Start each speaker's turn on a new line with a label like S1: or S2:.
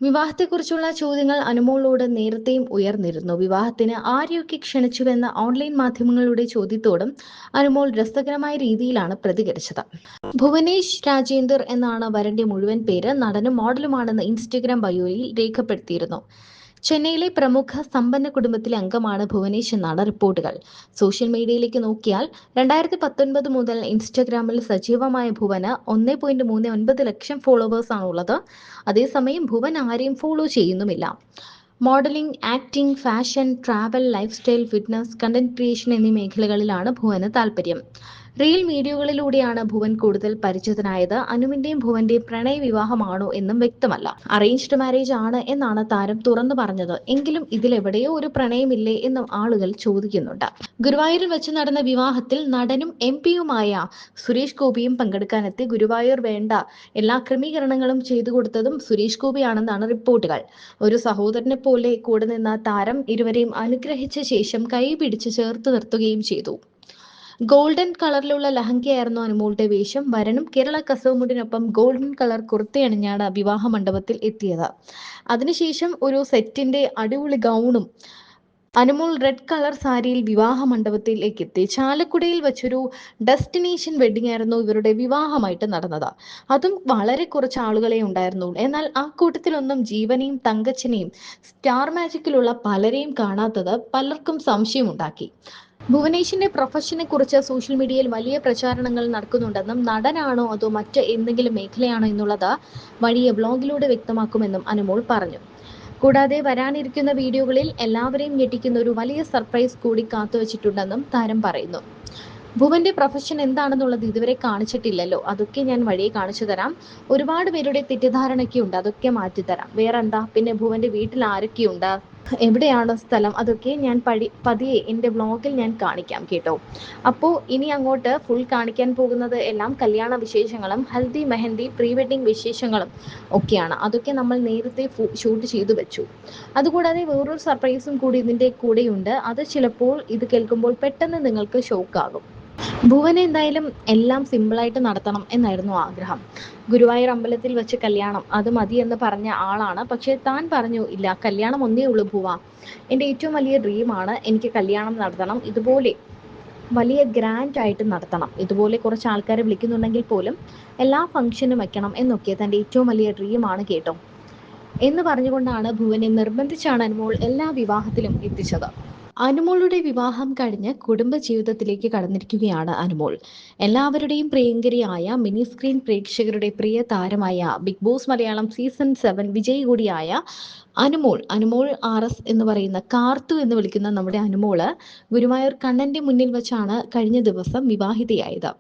S1: വിവാഹത്തെക്കുറിച്ചുള്ള ചോദ്യങ്ങൾ അനുമോളോട് നേരത്തെയും ഉയർന്നിരുന്നു. വിവാഹത്തിന് ആരെയൊക്കെ ക്ഷണിച്ചുവെന്ന ഓൺലൈൻ മാധ്യമങ്ങളുടെ ചോദ്യത്തോടും അനുമോൾ രസകരമായ രീതിയിലാണ് പ്രതികരിച്ചത്. ഭുവനേഷ് രാജേന്ദർ എന്നാണ് വരന്റെ മുഴുവൻ പേര്. നടനും മോഡലുമാണെന്ന് ഇൻസ്റ്റഗ്രാം ബയോയിൽ രേഖപ്പെടുത്തിയിരുന്നു. ചെന്നൈയിലെ പ്രമുഖ സമ്പന്ന കുടുംബത്തിലെ അംഗമാണ് ഭുവനേഷ് എന്നാണ് റിപ്പോർട്ടുകൾ. സോഷ്യൽ മീഡിയയിലേക്ക് നോക്കിയാൽ 2019 മുതൽ ഇൻസ്റ്റഗ്രാമിൽ സജീവമായ ഭുവന് 1.39 ലക്ഷം ഫോളോവേഴ്സാണ് ഉള്ളത്. അതേസമയം ഭുവൻ ആരെയും ഫോളോ ചെയ്യുന്നുമില്ല. Modelling, acting, fashion, travel, lifestyle, fitness, content creation എന്നീ മേഖലകളിലാണ് ഭുവന് താല്പര്യം. റീൽ വീഡിയോകളിലൂടെയാണ് ഭുവൻ കൂടുതൽ പരിചിതനായത്. അനുവിന്റെയും ഭുവന്റെയും പ്രണയ വിവാഹമാണോ എന്നും വ്യക്തമല്ല. അറേഞ്ച്ഡ് മാരേജ് ആണ് എന്നാണ് താരം തുറന്നു പറഞ്ഞത്. എങ്കിലും ഇതിലെവിടെയോ ഒരു പ്രണയമില്ലേ എന്നും ആളുകൾ ചോദിക്കുന്നുണ്ട്. ഗുരുവായൂരിൽ വെച്ച് നടന്ന വിവാഹത്തിൽ നടനും എംപിയുമായ സുരേഷ് ഗോപിയും പങ്കെടുക്കാനെത്തി. ഗുരുവായൂർ വേണ്ട എല്ലാ ക്രമീകരണങ്ങളും ചെയ്തു കൊടുത്തതും സുരേഷ് ഗോപിയാണെന്നാണ് റിപ്പോർട്ടുകൾ. ഒരു സഹോദരനെ പോലെ കൂടെ നിന്ന താരം ഇരുവരെയും അനുഗ്രഹിച്ച ശേഷം കൈ പിടിച്ച് ചേർത്ത് നിർത്തുകയും ചെയ്തു. ഗോൾഡൻ കളറിലുള്ള ലഹങ്കയായിരുന്നു അനുമോളുടെ വേഷം. വരനും കേരള കസവുമുണ്ടിനൊപ്പം ഗോൾഡൻ കളർ കുർത്തയണിഞ്ഞാണ് വിവാഹ മണ്ഡപത്തിൽ എത്തിയത്. അതിനുശേഷം ഒരു സെറ്റിന്റെ അടിപൊളി ഗൗണും അനുമോൾ റെഡ് കളർ സാരിയിൽ വിവാഹ മണ്ഡപത്തിലേക്ക് എത്തി. ചാലക്കുടിയിൽ വെച്ചൊരു ഡെസ്റ്റിനേഷൻ വെഡിങ് ആയിരുന്നു ഇവരുടെ വിവാഹമായിട്ട് നടന്നത്. അതും വളരെ കുറച്ച് ആളുകളെ ഉണ്ടായിരുന്നുള്ളൂ. എന്നാൽ ആ കൂട്ടത്തിലൊന്നും ജീവനെയും തങ്കച്ചനെയും സ്റ്റാർ മാജിക്കിലുള്ള പലരെയും കാണാത്തത് പലർക്കും സംശയമുണ്ടാക്കി. ഭുവനേഷിന്റെ പ്രൊഫഷനെ കുറിച്ച് സോഷ്യൽ മീഡിയയിൽ വലിയ പ്രചാരണങ്ങൾ നടക്കുന്നുണ്ടെന്നും നടനാണോ അതോ മറ്റ് എന്തെങ്കിലും മേഖലയാണോ എന്നുള്ളത് വഴിയെ വ്ലോഗിലൂടെ വ്യക്തമാക്കുമെന്നും അനുമോൾ പറഞ്ഞു. കൂടാതെ വരാനിരിക്കുന്ന വീഡിയോകളിൽ എല്ലാവരെയും ഞെട്ടിക്കുന്ന ഒരു വലിയ സർപ്രൈസ് കൂടി കാത്തുവച്ചിട്ടുണ്ടെന്നും താരം പറയുന്നു. ഭുവന്റെ പ്രൊഫഷൻ എന്താണെന്നുള്ളത് ഇതുവരെ കാണിച്ചിട്ടില്ലല്ലോ. അതൊക്കെ ഞാൻ വഴിയെ കാണിച്ചു തരാം. ഒരുപാട് പേരുടെ തെറ്റിദ്ധാരണയൊക്കെ ഉണ്ട്, അതൊക്കെ മാറ്റിത്തരാം. വേറെന്താ, പിന്നെ ഭുവന്റെ വീട്ടിൽ ആരൊക്കെയുണ്ട്, എവിടെയാണ് സ്ഥലം, അതൊക്കെ ഞാൻ പതിയെ എൻ്റെ വ്ലോഗിൽ ഞാൻ കാണിക്കാം കേട്ടോ. അപ്പോൾ ഇനി അങ്ങോട്ട് ഫുൾ കാണിക്കാൻ പോകുന്നത് എല്ലാം കല്യാണ വിശേഷങ്ങളും ഹൽദി, മെഹന്തി, പ്രീ വെഡിങ് വിശേഷങ്ങളും ഒക്കെയാണ്. അതൊക്കെ നമ്മൾ നേരത്തെ ഷൂട്ട് ചെയ്തു വെച്ചു. അതുകൂടാതെ വേറൊരു സർപ്രൈസും കൂടി ഇതിൻ്റെ കൂടെയുണ്ട്. അത് ചിലപ്പോൾ ഇത് കേൾക്കുമ്പോൾ പെട്ടെന്ന് നിങ്ങൾക്ക് ഷോക്കാകും. ഭുവൻ എന്തായാലും എല്ലാം സിമ്പിളായിട്ട് നടത്തണം എന്നായിരുന്നു ആഗ്രഹം. ഗുരുവായൂർ അമ്പലത്തിൽ വെച്ച് കല്യാണം അത് മതി എന്ന് പറഞ്ഞ ആളാണ്. പക്ഷേ താൻ പറഞ്ഞു, ഇല്ല, കല്യാണം ഒന്നേ ഉള്ളൂ ഭുവ. എൻ്റെ ഏറ്റവും വലിയ ഡ്രീമാണ് എനിക്ക് കല്യാണം നടത്തണം. ഇതുപോലെ വലിയ ഗ്രാൻഡ് ആയിട്ട് നടത്തണം. ഇതുപോലെ കുറച്ച് ആൾക്കാരെ വിളിക്കുന്നുണ്ടെങ്കിൽ പോലും എല്ലാ ഫംഗ്ഷനും വെക്കണം എന്നൊക്കെ തൻ്റെ ഏറ്റവും വലിയ ഡ്രീമാണ് കേട്ടോ എന്ന് പറഞ്ഞുകൊണ്ടാണ് ഭുവനെ നിർബന്ധിച്ചാണ് അനുമോൾ എല്ലാ വിവാഹത്തിലും എത്തിച്ചത്. അനുമോളുടെ വിവാഹം കഴിഞ്ഞ് കുടുംബജീവിതത്തിലേക്ക് കടന്നിരിക്കുകയാണ് അനുമോൾ. എല്ലാവരുടെയും പ്രിയങ്കരിയായ മിനി സ്ക്രീൻ പ്രേക്ഷകരുടെ പ്രിയ താരമായ ബിഗ് ബോസ് മലയാളം സീസൺ 7 വിജയി കൂടിയായ അനുമോൾ RS എന്ന് പറയുന്ന കാർത്തു എന്ന് വിളിക്കുന്ന നമ്മുടെ അനുമോള് ഗുരുവായൂർ കണ്ണന്റെ മുന്നിൽ വെച്ചാണ് കഴിഞ്ഞ ദിവസം വിവാഹിതയായത്.